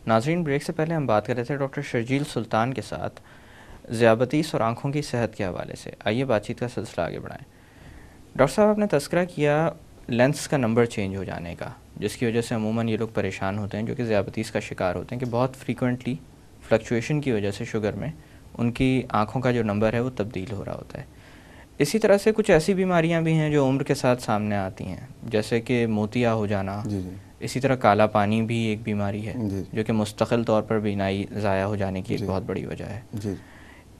नाज़रीन, ब्रेक से पहले हम बात कर रहे थे डॉक्टर शर्जील सुल्तान के साथ ज़ियाबतीस और आँखों की सेहत के हवाले से। आइए बातचीत का सिलसिला आगे बढ़ाएं। डॉक्टर साहब, आपने तज़किरा किया लेंस का नंबर चेंज हो जाने का, जिसकी वजह से अमूमन ये लोग परेशान होते हैं जो कि ज़ियाबतीस का शिकार होते हैं कि बहुत फ्रीक्वेंटली फ्लक्चुएशन की वजह से शुगर में उनकी आँखों का जो नंबर है वो तब्दील हो रहा होता है। इसी तरह से कुछ ऐसी बीमारियां भी हैं जो उम्र के साथ सामने आती हैं, जैसे कि मोतिया हो जाना। जी जी। इसी तरह काला पानी भी एक बीमारी है जी जो कि मुस्तकिल तौर पर बीनाई ज़ाया हो जाने की एक जी बहुत बड़ी वजह है। जी।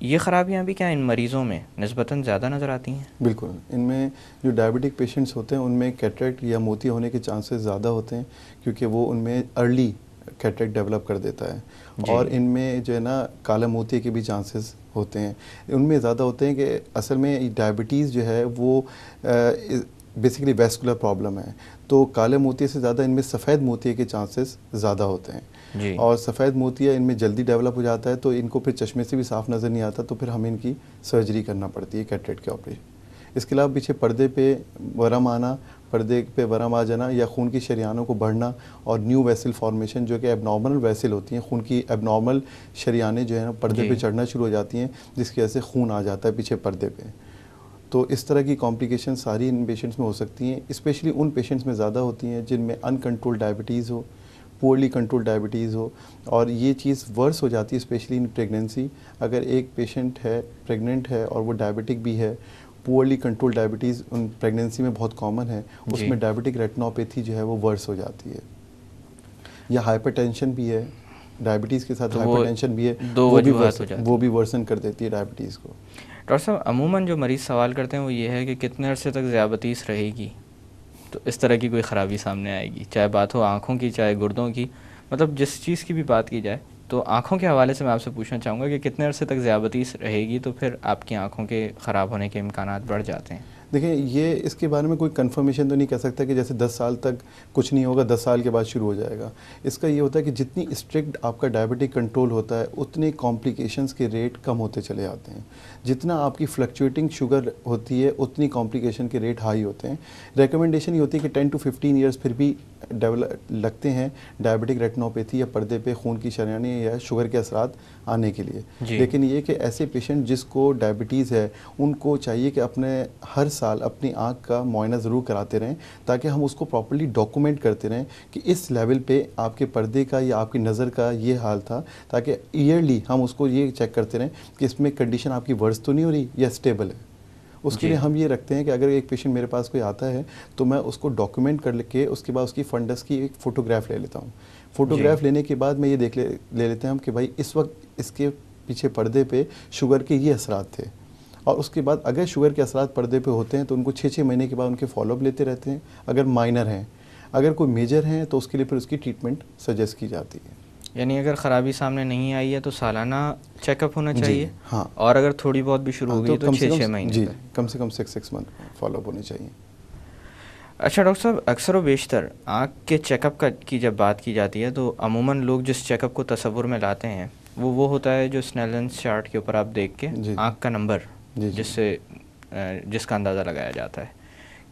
ये ख़राबियाँ भी क्या इन मरीज़ों में निस्बतन ज़्यादा नज़र आती हैं? बिल्कुल, इनमें जो डायबिटिक पेशेंट्स होते हैं उनमें कैटरेक्ट या मोतिया होने के चांसेस ज़्यादा होते हैं, क्योंकि वो उनमें अर्ली कैटरेक्ट डेवलप कर देता है। और इनमें जो है ना काला मोतिया के भी चांसेस होते हैं। उनमें ज़्यादा होते हैं कि असल में डायबिटीज़ जो है वो बेसिकली वैस्कुलर प्रॉब्लम है, तो काले मोतिया से ज़्यादा इनमें सफ़ेद मोतिया के चांसेस ज़्यादा होते हैं। और सफ़ेद मोतिया इनमें जल्दी डेवलप हो जाता है, तो इनको फिर चश्मे से भी साफ़ नज़र नहीं आता, तो फिर हमें इनकी सर्जरी करना पड़ती है, कैटरेक्ट के ऑपरेशन। इसके अलावा पीछे पर्दे पे वरम आना, पर्दे पे वरम आ जाना या खून की शरियानों को बढ़ना और न्यू वेसल फॉर्मेशन, जो कि एबनॉर्मल वेसल होती हैं, खून की एबनॉर्मल शरियानें जो है ना पर्दे पे चढ़ना शुरू हो जाती हैं, जिसकी वजह से खून आ जाता है पीछे पर्दे पे। तो इस तरह की कॉम्प्लिकेशन सारी इन पेशेंट्स में हो सकती हैं। स्पेशली उन पेशेंट्स में ज़्यादा होती हैं जिनमें अनकंट्रोल डायबिटीज़ हो, पुअरली कंट्रोल डायबिटीज़ हो, और ये चीज़ वर्स हो जाती है स्पेशली इन प्रेगनेंसी। अगर एक पेशेंट है, प्रेग्नेंट है और वो डायबिटिक भी है, पुअरली कंट्रोल डायबिटीज़ उन प्रेगनेंसी में बहुत कॉमन है, उसमें डायबिटिक रेटिनोपैथी जो है वो वर्स हो जाती है। या हाइपरटेंशन भी है, डायबिटीज़ के साथ हाइपरटेंशन भी है, वो भी वर्सन कर देती है डायबिटीज़ को। डॉक्टर साहब, अमूमन जो मरीज़ सवाल करते हैं वो ये है कि कितने अरसे तक ज़ियाबतीस रहेगी, तो इस तरह की कोई ख़राबी सामने आएगी, चाहे बात हो आँखों की, चाहे गुर्दों की, मतलब जिस चीज़ की भी बात की जाए। तो आँखों के हवाले से मैं आपसे पूछना चाहूँगा कि कितने अरसे तक ज़ियाबतीस रहेगी तो फिर आपकी आँखों के ख़राब होने के इम्कानात बढ़ जाते हैं? देखिए, ये इसके बारे में कोई कंफर्मेशन तो नहीं कह सकता कि जैसे 10 साल तक कुछ नहीं होगा, 10 साल के बाद शुरू हो जाएगा। इसका ये होता है कि जितनी स्ट्रिक्ट आपका डायबिटिक कंट्रोल होता है उतने कॉम्प्लिकेशंस के रेट कम होते चले जाते हैं। जितना आपकी फ्लक्चुएटिंग शुगर होती है उतनी कॉम्प्लिकेशन के रेट हाई होते हैं। रिकमेंडेशन ये होती है कि 10 to 15 ईयर्स फिर भी लगते हैं डायबिटिक रेटिनोपैथी या पर्दे पे खून की शरियानें या शुगर के असरात आने के लिए। लेकिन ये कि ऐसे पेशेंट जिसको डायबिटीज़ है उनको चाहिए कि अपने हर साल अपनी आँख का मुआयना ज़रूर कराते रहें, ताकि हम उसको प्रॉपर्ली डॉक्यूमेंट करते रहें कि इस लेवल पे आपके पर्दे का या आपकी नज़र का ये हाल था, ताकि ईयरली हम उसको ये चेक करते रहें कि इसमें कंडीशन आपकी वर्स तो नहीं हो रही या स्टेबल है। उसके लिए हम ये रखते हैं कि अगर एक पेशेंट मेरे पास कोई आता है तो मैं उसको डॉक्यूमेंट कर के उसके बाद उसकी फंडस की एक फ़ोटोग्राफ ले लेता हूँ। फ़ोटोग्राफ लेने के बाद मैं ये ले लेते हैं हम कि भाई इस वक्त इसके पीछे पर्दे पे शुगर के ये असरात थे, और उसके बाद अगर शुगर के असरात पर्दे पे होते हैं तो उनको 6-6 महीने के बाद उनके फॉलोअप लेते रहते हैं, अगर माइनर हैं। अगर कोई मेजर हैं तो उसके लिए फिर उसकी ट्रीटमेंट सजेस्ट की जाती है। यानी अगर ख़राबी सामने नहीं आई है तो सालाना चेकअप होना चाहिए। हाँ, और अगर थोड़ी बहुत भी शुरू हो गई तो 6-6 महीने जी, कम से कम 6 मंथ फॉलोअप होनी चाहिए। अच्छा डॉक्टर साहब, अक्सर व बेशतर आँख के चेकअप की जब बात की जाती है तो अमूमन लोग जिस चेकअप को तसव्वुर में लाते हैं वो होता है जो स्नेलेंस चार्ट के ऊपर आप देख के आँख का नंबर जिसका अंदाज़ा लगाया जाता है।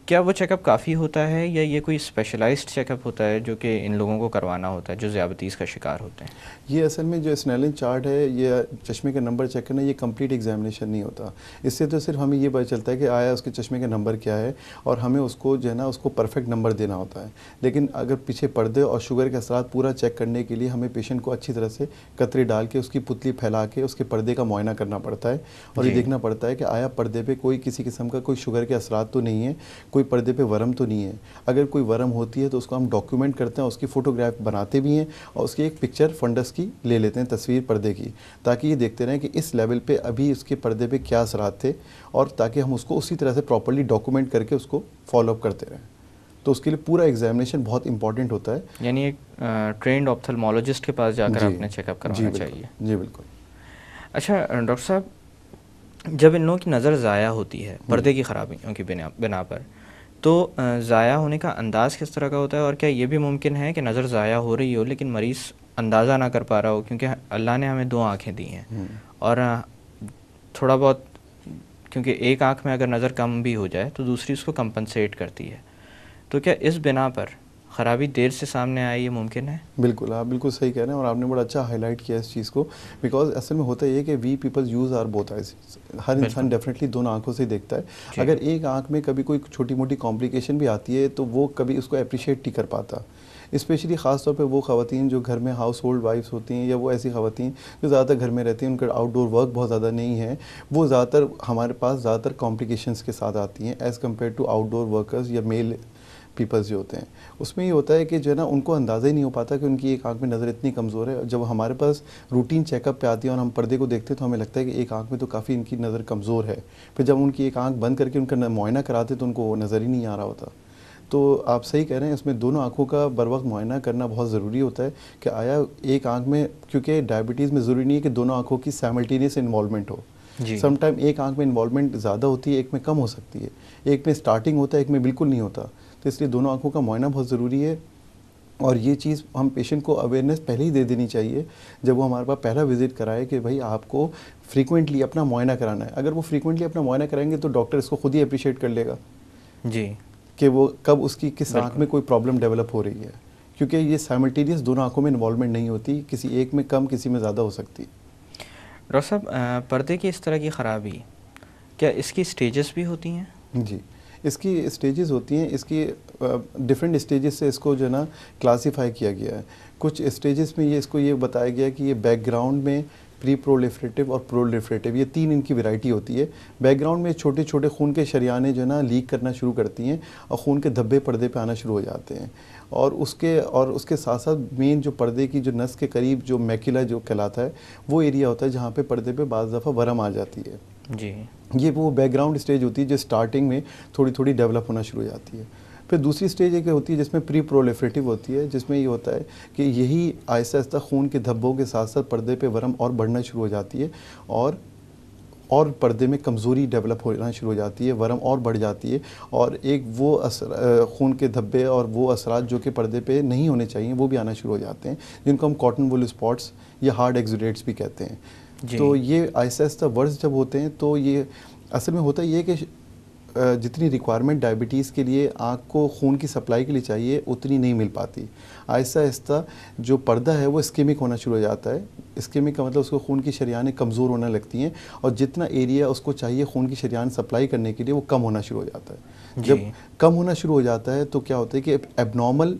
क्या वो चेकअप काफ़ी होता है या ये कोई स्पेशलाइज्ड चेकअप होता है जो कि इन लोगों को करवाना होता है जो ज़ियाबतीस का शिकार होते हैं? ये असल में जो स्नेलिन चार्ट है, ये चश्मे का नंबर चेक करना, ये कंप्लीट एग्जामिनेशन नहीं होता। इससे तो सिर्फ हमें ये पता चलता है कि आया उसके चश्मे का नंबर क्या है, और हमें उसको जो है ना उसको परफेक्ट नंबर देना होता है। लेकिन अगर पीछे पर्दे और शुगर के असरात पूरा चेक करने के लिए हमें पेशेंट को अच्छी तरह से कतरे डाल के उसकी पुतली फैला के उसके पर्दे का मुआयना करना पड़ता है, और ये देखना पड़ता है कि आया पर्दे पर कोई किसी किस्म का कोई शुगर के असरात तो नहीं है, कोई पर्दे पर वरम तो नहीं है। अगर कोई वरम होती है तो उसको हम डॉक्यूमेंट करते हैं, उसकी फ़ोटोग्राफ बनाते भी हैं और उसकी एक पिक्चर फंडस की ले लेते हैं, तस्वीर पर्दे की, ताकि ये देखते रहें कि इस लेवल पे अभी उसके पर्दे पे क्या असरात थे, और ताकि हम उसको उसी तरह से प्रॉपर्ली डॉक्यूमेंट करके उसको फॉलोअप करते रहें। तो उसके लिए पूरा एग्जामिनेशन बहुत इंपॉर्टेंट होता है। यानी एक ट्रेंड ऑप्थेल्मोलॉजिस्ट के पास जाकर आपने चेकअप करवाना चाहिए। जी बिल्कुल। अच्छा डॉक्टर साहब, जब इन लोगों की नज़र ज़ाया होती है पर्दे की ख़राबियों की बिना पर, तो ज़ाया होने का अंदाज़ किस तरह का होता है, और क्या ये भी मुमकिन है कि नज़र ज़ाया हो रही हो लेकिन मरीज़ अंदाज़ा ना कर पा रहा हो, क्योंकि अल्लाह ने हमें 2 आँखें दी हैं और थोड़ा बहुत, क्योंकि एक आँख में अगर नज़र कम भी हो जाए तो दूसरी उसको कंपनसेट करती है, तो क्या इस बिना पर ख़राबी देर से सामने आई, ये मुमकिन है? बिल्कुल, आप बिल्कुल सही कह रहे हैं और आपने बड़ा अच्छा हाईलाइट किया इस चीज़ को, बिकॉज़ असल में होता ये है कि we people use our both eyes. हर इंसान डेफिनेटली दोनों आँखों से देखता है। अगर एक आँख में कभी कोई छोटी-मोटी कॉम्प्लिकेशन भी आती है तो वो कभी उसको एप्रिशिएट नहीं कर पाता। स्पेशली ख़ास तौर पे वो ख़वातीन जो घर में हाउस होल्ड वाइफ्स होती हैं या वो ऐसी ख़वातीन जो ज़्यादातर घर में रहती हैं, उनका आउटडोर वर्क बहुत ज़्यादा नहीं है, वो ज़्यादातर हमारे पास ज़्यादातर कॉम्प्लिकेशंस के साथ आती हैं as compare to outdoor workers या मेल पीपल्स जो होते हैं। उसमें ये होता है कि जो है ना, उनको अंदाज़ा ही नहीं हो पाता कि उनकी एक आँख में नज़र इतनी कमज़ोर है। जब हमारे पास रूटीन चेकअप पे आती है और हम पर्दे को देखते हैं तो हमें लगता है कि एक आँख में तो काफ़ी इनकी नज़र कमज़ोर है। फिर जब उनकी एक आँख बंद करके उनका मुआयना कराते तो उनको नज़र ही नहीं आ रहा होता। तो आप सही कह रहे हैं, इसमें दोनों आँखों का बर वक्त मुआयना करना बहुत ज़रूरी होता है कि आया एक आँख में, क्योंकि डायबिटीज़ में ज़रूरी नहीं है कि दोनों आँखों की साइमल्टेनियस इन्वॉल्वमेंट हो। समटाइम एक आँख में इन्वॉल्वमेंट ज़्यादा होती है, एक में कम हो सकती है, एक में स्टार्टिंग होता है, एक में बिल्कुल नहीं होता। तो इसलिए दोनों आँखों का मुआयना बहुत ज़रूरी है और ये चीज़ हम पेशेंट को अवेयरनेस पहले ही दे देनी चाहिए जब वो हमारे पास पहला विज़िट कराए कि भाई आपको फ्रीक्वेंटली अपना मुआयना कराना है। अगर वो फ्रीक्वेंटली अपना मुआयना कराएंगे तो डॉक्टर इसको खुद ही अप्रिशिएट कर लेगा जी कि वो कब उसकी किस आँख में कोई प्रॉब्लम डेवलप हो रही है, क्योंकि ये साइमल्टेनियस दोनों आँखों में इन्वॉल्वमेंट नहीं होती, किसी एक में कम किसी में ज़्यादा हो सकती है। डॉक्टर साहब, पर्दे की इस तरह की ख़राबी, क्या इसकी स्टेजेस भी होती हैं? जी, इसकी स्टेजेस होती हैं, इसकी डिफरेंट स्टेजेस से इसको जो है ना क्लासीफाई किया गया है। कुछ स्टेजेस में ये इसको ये बताया गया है कि ये बैकग्राउंड में प्री प्रोलिफरेटिव और प्रोलिफरेटिव, ये तीन इनकी वैरायटी होती है। बैकग्राउंड में छोटे छोटे खून के शरियाने जो है ना लीक करना शुरू करती हैं और खून के धब्बे पर्दे पे आना शुरू हो जाते हैं और उसके साथ साथ मेन जो पर्दे की जो नस के करीब जो मैक्यूला जो कहलाता है वो एरिया होता है जहाँ पे पर्दे पे बाज़ दफ़ा वरम आ जाती है जी। ये वो बैकग्राउंड स्टेज होती है जो स्टार्टिंग में थोड़ी थोड़ी डेवलप होना शुरू हो जाती है। फिर दूसरी स्टेज एक होती है जिसमें प्री प्रोलिफरेटिव होती है, जिसमें ये होता है कि यही आहिस्ता आहिस्ता खून के धब्बों के साथ साथ पर्दे पे वरम और बढ़ना शुरू हो जाती है और पर्दे में कमज़ोरी डेवलप होना शुरू हो जाती है, वरम और बढ़ जाती है और एक वो खून के धब्बे और वो असरात जो कि पर्दे पे नहीं होने चाहिए वो भी आना शुरू हो जाते हैं, जिनको हम कॉटन वूल स्पॉट्स या हार्ड एक्सुडेट्स भी कहते हैं। तो ये आहिस्ता आहिस्ता वर्स जब होते हैं तो ये असल में होता ये है कि जितनी रिक्वायरमेंट डायबिटीज़ के लिए आँख को खून की सप्लाई के लिए चाहिए उतनी नहीं मिल पाती। आहिस्ता आहिस्ता जो पर्दा है वो इस्केमिक होना शुरू हो जाता है। इस्केमिक का मतलब उसको खून की शरियानें कमज़ोर होने लगती हैं और जितना एरिया उसको चाहिए खून की शरियान सप्लाई करने के लिए वो कम होना शुरू हो जाता है। जब कम होना शुरू हो जाता है तो क्या होता है कि एबनॉर्मल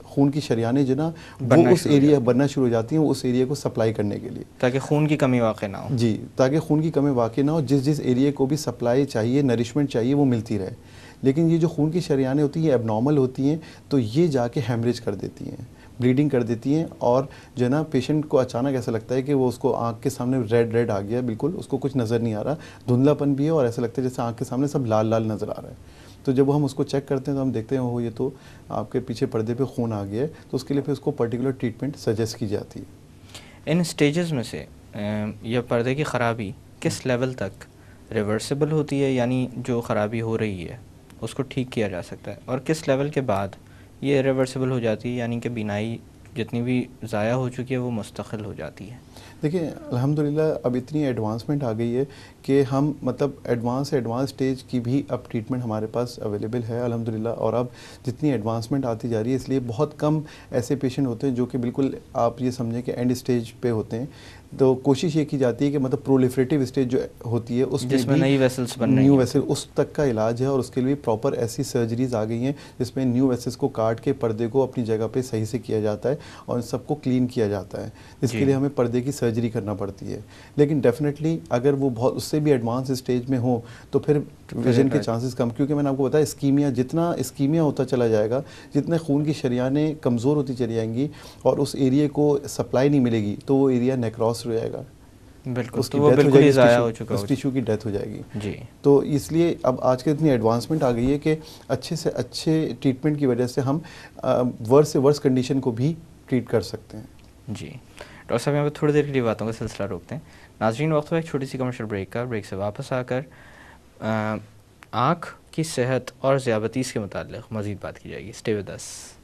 खून की शरियानें जो ना वो उस एरिया बनना शुरू हो जाती हैं उस एरिया को सप्लाई करने के लिए, ताकि खून की कमी वाक़ई ना हो। जी, ताकि खून की कमी वाक़ई ना हो, जिस एरिया को भी सप्लाई चाहिए, नरिशमेंट चाहिए वो मिलती रहे। लेकिन ये जो खून की शरियानें होती हैं एबनॉर्मल होती हैं तो ये जाके हेमरेज कर देती हैं, ब्लीडिंग कर देती हैं और जो है ना पेशेंट को अचानक ऐसा लगता है कि वो उसको आँख के सामने रेड आ गया, बिल्कुल उसको कुछ नज़र नहीं आ रहा, धुंधलापन भी है और ऐसा लगता है जैसे आँख के सामने सब लाल लाल नज़र आ रहा है। तो जब हम उसको चेक करते हैं तो हम देखते हैं वो ये तो आपके पीछे पर्दे पे खून आ गया है, तो उसके लिए फिर उसको पर्टिकुलर ट्रीटमेंट सजेस्ट की जाती है। इन स्टेजेस में से यह पर्दे की ख़राबी किस लेवल तक रिवर्सिबल होती है, यानी जो ख़राबी हो रही है उसको ठीक किया जा सकता है, और किस लेवल के बाद ये रिवर्सिबल हो जाती है, यानी कि बीनाई जितनी भी ज़ाया हो चुकी है वो मुस्तकिल हो जाती है? देखिए अल्हम्दुलिल्लाह अब इतनी एडवांसमेंट आ गई है कि हम मतलब एडवांस स्टेज की भी अब ट्रीटमेंट हमारे पास अवेलेबल है अल्हम्दुलिल्लाह। और अब जितनी एडवांसमेंट आती जा रही है इसलिए बहुत कम ऐसे पेशेंट होते हैं जो कि बिल्कुल आप ये समझें कि एंड स्टेज पे होते हैं। तो कोशिश ये की जाती है कि मतलब प्रोलिफरेटिव स्टेज जो होती है उसमें जिसमें नई वेसल्स बन रही हैं, न्यू वेसल उस तक का इलाज है और उसके लिए प्रॉपर ऐसी सर्जरीज आ गई हैं जिसमें न्यू वेसल्स को काट के पर्दे को अपनी जगह पे सही से किया जाता है और सबको क्लीन किया जाता है। इसके लिए हमें पर्दे की सर्जरी करना पड़ती है। लेकिन डेफिनेटली अगर वो बहुत उससे भी एडवांस स्टेज में हो तो फिर विजन के चांसेस कम, क्योंकि मैंने आपको बताया इस्कीमिया, जितना इस्कीमिया होता चला जाएगा, जितने खून की शरियानें कमज़ोर होती चली जाएंगी और उस एरिया को सप्लाई नहीं मिलेगी तो वो एरिया नेक्रोस हो जाएगा, बिल्कुल, उसकी तो वो डेथ बिल्कुल ही हो ज़ाया हो जाएगी, चुका उस टिश्यू की डेथ हो जाएगी। जी। तो इसलिए अब आज के इतनी एडवांसमेंट आ गई है कि अच्छे से अच्छे ट्रीटमेंट की वजह से हम वर्स से वर्स कंडीशन को भी ट्रीट कर सकते हैं। जी डॉक्टर साहब, यहाँ पर थोड़ी देर के लिए बातों का सिलसिला रोकते हैं। नाज़रीन, वक्त हुआ एक छोटी सी कमर्शियल ब्रेक का। ब्रेक से वापस आकर आँख की सेहत और ज़ियाबतीस के मुताल्लिक़ मज़ीद बात की जाएगी। Stay with us.